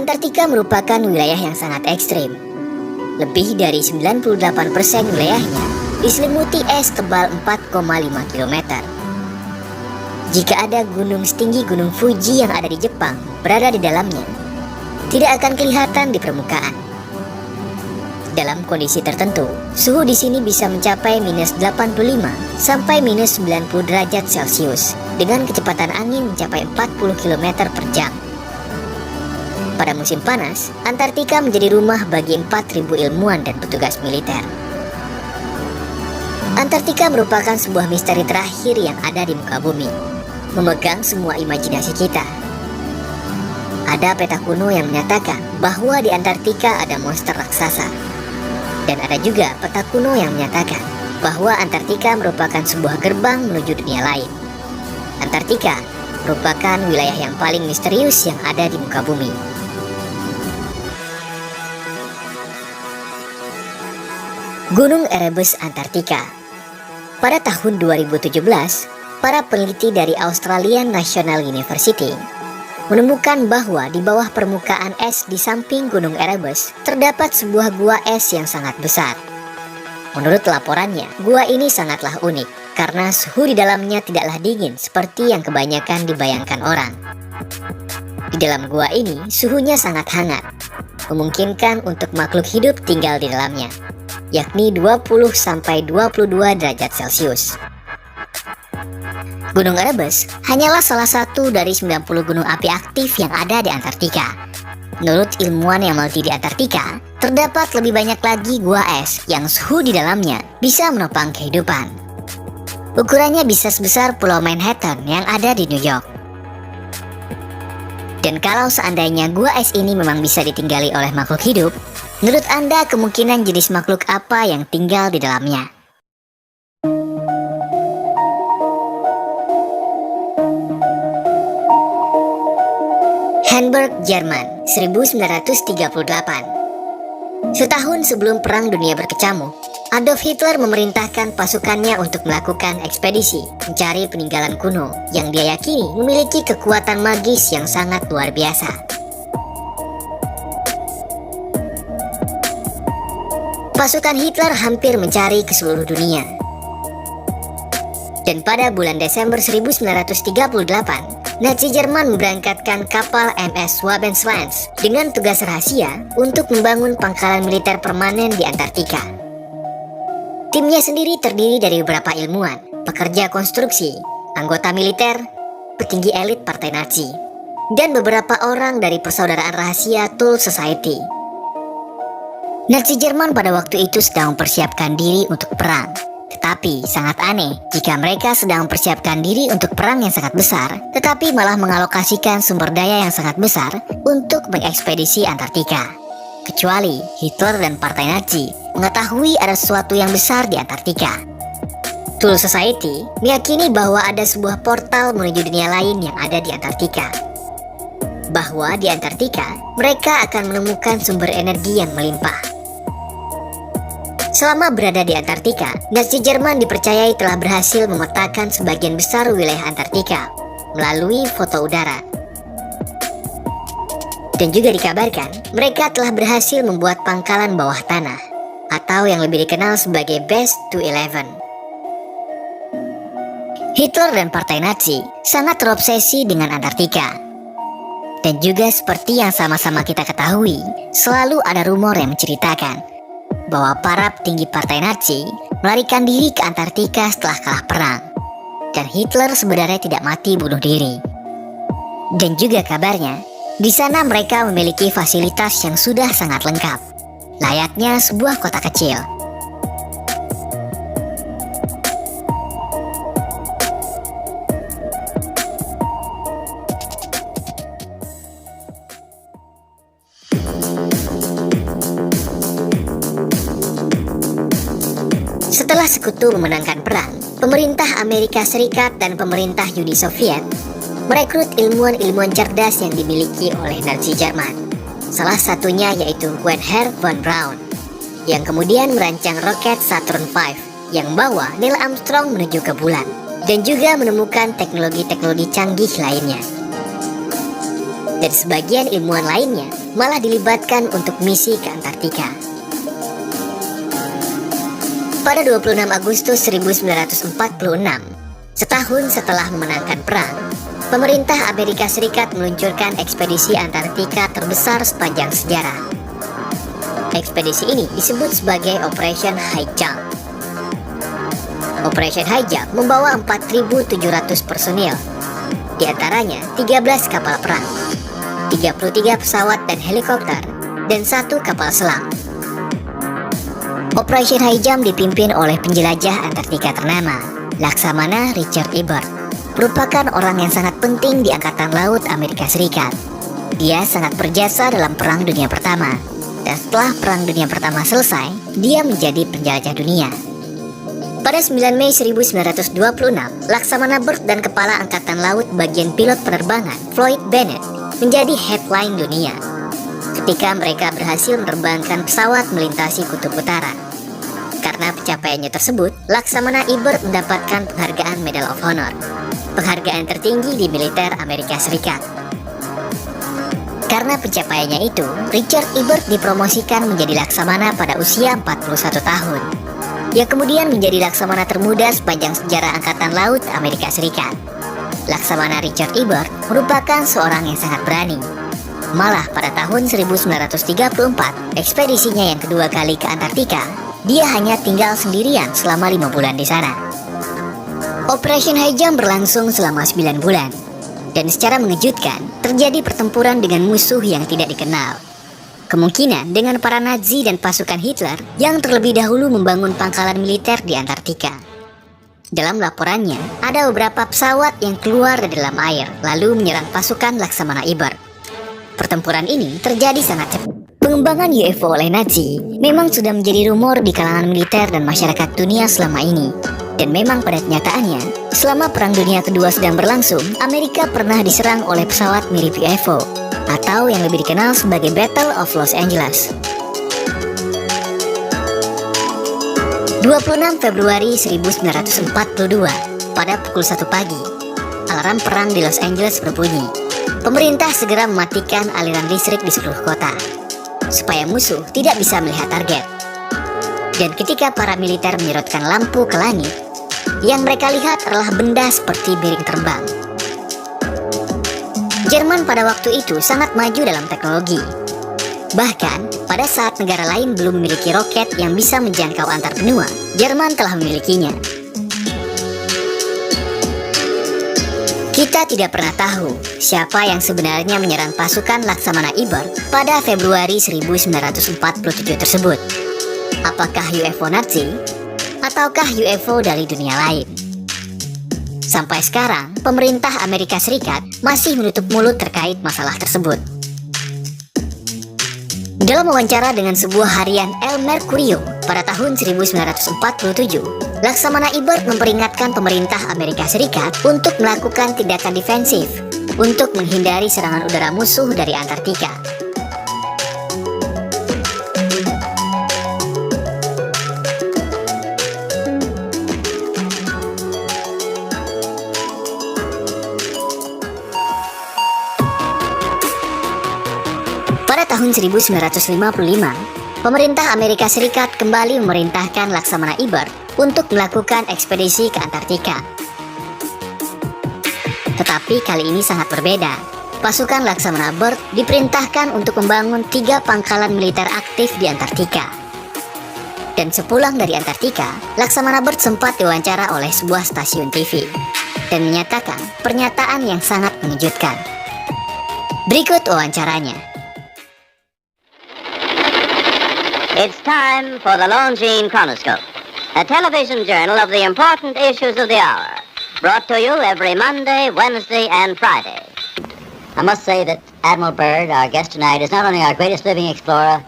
Antartika merupakan wilayah yang sangat ekstrim. Lebih dari 98% wilayahnya diselimuti es tebal 4,5 km. Jika ada gunung setinggi Gunung Fuji yang ada di Jepang berada di dalamnya, tidak akan kelihatan di permukaan. Dalam kondisi tertentu, suhu di sini bisa mencapai minus 85 sampai minus 90 derajat Celcius dengan kecepatan angin mencapai 40 km per jam. Pada musim panas, Antartika menjadi rumah bagi 4.000 ilmuwan dan petugas militer. Antartika merupakan sebuah misteri terakhir yang ada di muka bumi, memegang semua imajinasi kita. Ada peta kuno yang menyatakan bahwa di Antartika ada monster raksasa. Dan ada juga peta kuno yang menyatakan bahwa Antartika merupakan sebuah gerbang menuju dunia lain. Antartika merupakan wilayah yang paling misterius yang ada di muka bumi. Gunung Erebus Antartika. Pada tahun 2017, para peneliti dari Australian National University menemukan bahwa di bawah permukaan es di samping Gunung Erebus terdapat sebuah gua es yang sangat besar. Menurut laporannya, gua ini sangatlah unik karena suhu di dalamnya tidaklah dingin seperti yang kebanyakan dibayangkan orang. Di dalam gua ini suhunya sangat hangat, memungkinkan untuk makhluk hidup tinggal di dalamnya, yakni 20-22 derajat Celcius. Gunung Erebus hanyalah salah satu dari 90 gunung api aktif yang ada di Antartika. Menurut ilmuwan yang meneliti di Antartika, terdapat lebih banyak lagi gua es yang suhu di dalamnya bisa menopang kehidupan. Ukurannya bisa sebesar Pulau Manhattan yang ada di New York. Dan kalau seandainya gua es ini memang bisa ditinggali oleh makhluk hidup, menurut Anda kemungkinan jenis makhluk apa yang tinggal di dalamnya? Hamburg, Jerman, 1938. Setahun sebelum Perang Dunia berkecamuk, Adolf Hitler memerintahkan pasukannya untuk melakukan ekspedisi mencari peninggalan kuno yang dia yakini memiliki kekuatan magis yang sangat luar biasa. Pasukan Hitler hampir mencari ke seluruh dunia. Dan pada bulan Desember 1938, Nazi Jerman memberangkatkan kapal MS Schwabenschwanz dengan tugas rahasia untuk membangun pangkalan militer permanen di Antartika. Timnya sendiri terdiri dari beberapa ilmuwan, pekerja konstruksi, anggota militer, petinggi elit partai Nazi, dan beberapa orang dari persaudaraan rahasia Thule Society. Nazi Jerman pada waktu itu sedang mempersiapkan diri untuk perang. Tetapi sangat aneh jika mereka sedang mempersiapkan diri untuk perang yang sangat besar, tetapi malah mengalokasikan sumber daya yang sangat besar untuk mengekspedisi Antartika. Kecuali Hitler dan partai Nazi mengetahui ada sesuatu yang besar di Antartika. Thule Society meyakini bahwa ada sebuah portal menuju dunia lain yang ada di Antartika. Bahwa di Antartika mereka akan menemukan sumber energi yang melimpah. Selama berada di Antartika, Nazi Jerman dipercayai telah berhasil memetakan sebagian besar wilayah Antartika melalui foto udara. Dan juga dikabarkan, mereka telah berhasil membuat pangkalan bawah tanah, atau yang lebih dikenal sebagai Base 211. Hitler dan partai Nazi sangat terobsesi dengan Antartika. Dan juga seperti yang sama-sama kita ketahui, selalu ada rumor yang menceritakan bahwa para petinggi partai Nazi melarikan diri ke Antartika setelah kalah perang. Dan Hitler sebenarnya tidak mati bunuh diri. Dan juga kabarnya, di sana mereka memiliki fasilitas yang sudah sangat lengkap, layaknya sebuah kota kecil. Setelah sekutu memenangkan perang, pemerintah Amerika Serikat dan pemerintah Uni Soviet merekrut ilmuwan-ilmuwan cerdas yang dimiliki oleh Nazi Jerman. Salah satunya yaitu Wernher von Braun, yang kemudian merancang roket Saturn V yang membawa Neil Armstrong menuju ke bulan, dan juga menemukan teknologi-teknologi canggih lainnya. Dan sebagian ilmuwan lainnya malah dilibatkan untuk misi ke Antartika. Pada 26 Agustus 1946, setahun setelah memenangkan perang, pemerintah Amerika Serikat meluncurkan ekspedisi Antartika terbesar sepanjang sejarah. Ekspedisi ini disebut sebagai Operation High Jump. Operation High Jump membawa 4.700 personil, di antaranya 13 kapal perang, 33 pesawat dan helikopter, dan 1 kapal selam. Operation High Jump dipimpin oleh penjelajah Antartika ternama, Laksamana Richard Ibert, merupakan orang yang sangat penting di Angkatan Laut Amerika Serikat. Dia sangat berjasa dalam Perang Dunia Pertama, dan setelah Perang Dunia Pertama selesai, dia menjadi penjelajah dunia. Pada 9 Mei 1926, Laksamana Bert dan Kepala Angkatan Laut bagian pilot penerbangan, Floyd Bennett, menjadi headline dunia ketika mereka berhasil menerbangkan pesawat melintasi kutub utara. Karena pencapaiannya tersebut, Laksamana Ibert mendapatkan penghargaan Medal of Honor, penghargaan tertinggi di militer Amerika Serikat. Karena pencapaiannya itu, Richard Ibert dipromosikan menjadi Laksamana pada usia 41 tahun. Ia kemudian menjadi Laksamana termuda sepanjang sejarah Angkatan Laut Amerika Serikat. Laksamana Richard Ibert merupakan seorang yang sangat berani. Malah pada tahun 1934, ekspedisinya yang kedua kali ke Antartika, dia hanya tinggal sendirian selama 5 bulan di sana. Operation High Jump berlangsung selama 9 bulan, dan secara mengejutkan terjadi pertempuran dengan musuh yang tidak dikenal. Kemungkinan dengan para Nazi dan pasukan Hitler yang terlebih dahulu membangun pangkalan militer di Antartika. Dalam laporannya, ada beberapa pesawat yang keluar dari dalam air lalu menyerang pasukan Laksamana Ibert. Pertempuran ini terjadi sangat cepat. Pengembangan UFO oleh Nazi memang sudah menjadi rumor di kalangan militer dan masyarakat dunia selama ini. Dan memang pada kenyataannya, selama Perang Dunia Kedua sedang berlangsung, Amerika pernah diserang oleh pesawat mirip UFO, atau yang lebih dikenal sebagai Battle of Los Angeles. 26 Februari 1942, pada pukul 1 pagi, alarm perang di Los Angeles berbunyi. Pemerintah segera mematikan aliran listrik di seluruh kota, supaya musuh tidak bisa melihat target. Dan ketika para militer menyorotkan lampu ke langit, yang mereka lihat adalah benda seperti piring terbang. Jerman pada waktu itu sangat maju dalam teknologi. Bahkan, pada saat negara lain belum memiliki roket yang bisa menjangkau antar benua, Jerman telah memilikinya. Kita tidak pernah tahu siapa yang sebenarnya menyerang pasukan Laksamana Ibert pada Februari 1947 tersebut. Apakah UFO Nazi? Ataukah UFO dari dunia lain? Sampai sekarang, pemerintah Amerika Serikat masih menutup mulut terkait masalah tersebut. Dalam wawancara dengan sebuah harian El Mercurio pada tahun 1947, Laksamana Ibert memperingatkan pemerintah Amerika Serikat untuk melakukan tindakan defensif untuk menghindari serangan udara musuh dari Antartika. Pada tahun 1955, pemerintah Amerika Serikat kembali memerintahkan Laksamana Ibert untuk melakukan ekspedisi ke Antartika. Tetapi kali ini sangat berbeda. Pasukan Laksamana Ibert diperintahkan untuk membangun 3 pangkalan militer aktif di Antartika. Dan sepulang dari Antartika, Laksamana Ibert sempat diwawancara oleh sebuah stasiun TV dan menyatakan pernyataan yang sangat mengejutkan. Berikut wawancaranya. It's time for the Longines Chronoscope, a television journal of the important issues of the hour, brought to you every Monday, Wednesday, and Friday. I must say that Admiral Byrd, our guest tonight, is not only our greatest living explorer,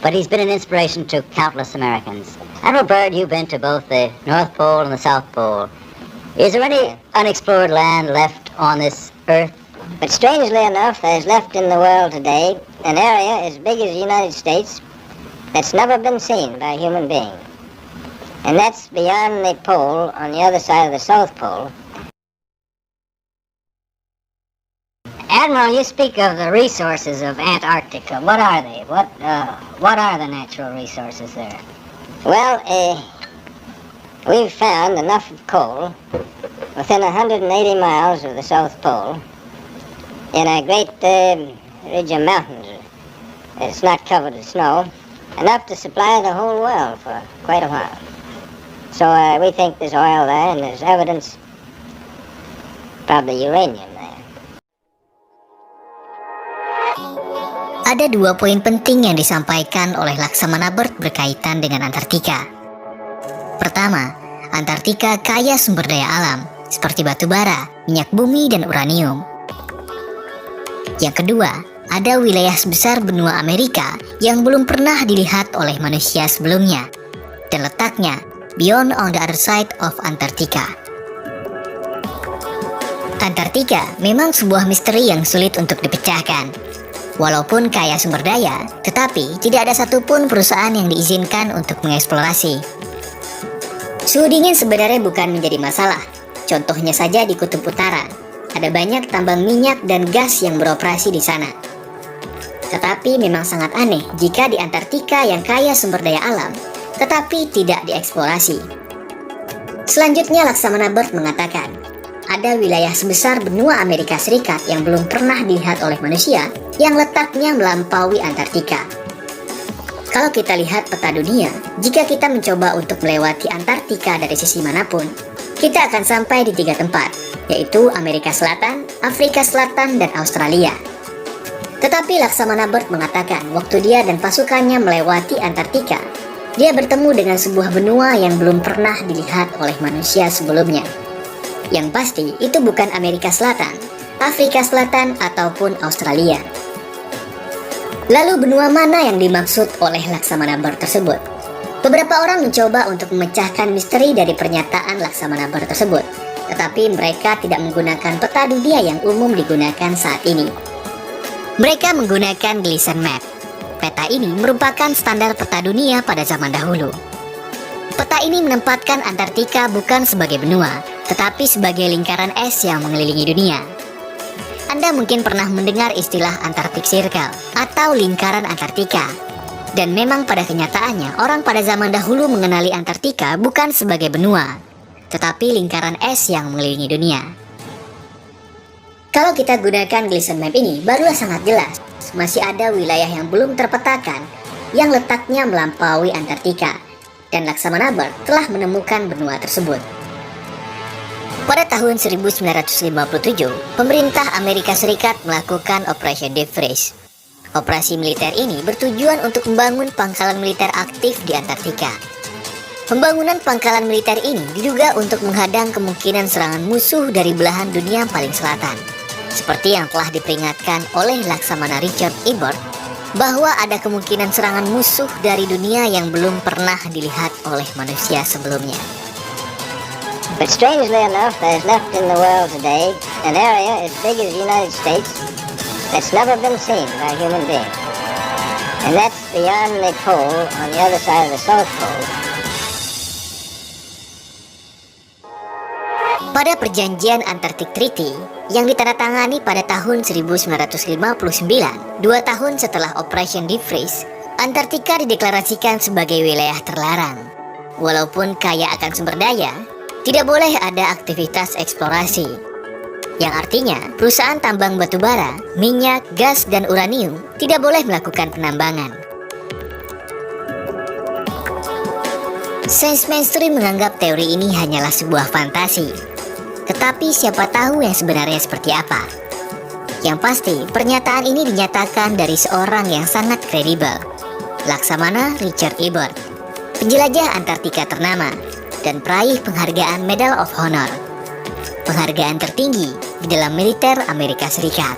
but he's been an inspiration to countless Americans. Admiral Byrd, you've been to both the North Pole and the South Pole. Is there any unexplored land left on this Earth? But strangely enough, there's left in the world today an area as big as the United States that's never been seen by a human being. And that's beyond the pole on the other side of the South Pole. Admiral, you speak of the resources of Antarctica. What are they? What are the natural resources there? Well, we've found enough of coal within 180 miles of the South Pole in a great ridge of mountains. It's not covered with snow, enough to supply the whole world for quite a while. So we think there's oil there, and there's evidence, probably uranium there. Ada 2 poin penting yang disampaikan oleh Laksamana Bird berkaitan dengan Antartika. Pertama, Antartika kaya sumber daya alam seperti batu bara, minyak bumi, dan uranium. Yang kedua, ada wilayah sebesar benua Amerika yang belum pernah dilihat oleh manusia sebelumnya, dan letaknya beyond on the other side of Antartika. Antartika memang sebuah misteri yang sulit untuk dipecahkan. Walaupun kaya sumber daya, tetapi tidak ada satupun perusahaan yang diizinkan untuk mengeksplorasi. Suhu dingin sebenarnya bukan menjadi masalah. Contohnya saja di Kutub Utara, ada banyak tambang minyak dan gas yang beroperasi di sana. Tetapi memang sangat aneh jika di Antartika yang kaya sumber daya alam, tetapi tidak dieksplorasi. Selanjutnya Laksamana Bird mengatakan, ada wilayah sebesar benua Amerika Serikat yang belum pernah dilihat oleh manusia yang letaknya melampaui Antartika. Kalau kita lihat peta dunia, jika kita mencoba untuk melewati Antartika dari sisi manapun, kita akan sampai di 3 tempat, yaitu Amerika Selatan, Afrika Selatan, dan Australia. Tetapi Laksamana Bird mengatakan waktu dia dan pasukannya melewati Antartika, dia bertemu dengan sebuah benua yang belum pernah dilihat oleh manusia sebelumnya. Yang pasti itu bukan Amerika Selatan, Afrika Selatan, ataupun Australia. Lalu benua mana yang dimaksud oleh Laksamana Bird tersebut? Beberapa orang mencoba untuk memecahkan misteri dari pernyataan Laksamana Bird tersebut, tetapi mereka tidak menggunakan peta dunia yang umum digunakan saat ini. Mereka menggunakan Gleason Map. Peta ini merupakan standar peta dunia pada zaman dahulu. Peta ini menempatkan Antartika bukan sebagai benua, tetapi sebagai lingkaran es yang mengelilingi dunia. Anda mungkin pernah mendengar istilah Antarctic Circle atau lingkaran Antartika. Dan memang pada kenyataannya orang pada zaman dahulu mengenali Antartika bukan sebagai benua, tetapi lingkaran es yang mengelilingi dunia. Kalau kita gunakan Gleason Map ini, barulah sangat jelas masih ada wilayah yang belum terpetakan yang letaknya melampaui Antartika, dan Laksamana Bird telah menemukan benua tersebut. Pada tahun 1957, pemerintah Amerika Serikat melakukan Operation Deep Freeze. Operasi militer ini bertujuan untuk membangun pangkalan militer aktif di Antartika. Pembangunan pangkalan militer ini diduga untuk menghadang kemungkinan serangan musuh dari belahan dunia paling selatan. Seperti yang telah diperingatkan oleh Laksamana Richard E. Byrd, bahwa ada kemungkinan serangan musuh dari dunia yang belum pernah dilihat oleh manusia sebelumnya. But strangely enough, there's left in the world today an area as big as the United States that's never been seen by human beings. And that's beyond the pole on the other side of the South Pole. Pada perjanjian Antarctic Treaty yang ditandatangani pada tahun 1959, 2 tahun setelah Operation Deep Freeze, Antartika dideklarasikan sebagai wilayah terlarang. Walaupun kaya akan sumber daya, tidak boleh ada aktivitas eksplorasi. Yang artinya, perusahaan tambang batu bara, minyak, gas, dan uranium tidak boleh melakukan penambangan. Sains mainstream menganggap teori ini hanyalah sebuah fantasi. Tetapi siapa tahu yang sebenarnya seperti apa? Yang pasti, pernyataan ini dinyatakan dari seorang yang sangat kredibel, Laksamana Richard E. Byrd, penjelajah Antartika ternama dan peraih penghargaan Medal of Honor, penghargaan tertinggi di dalam militer Amerika Serikat.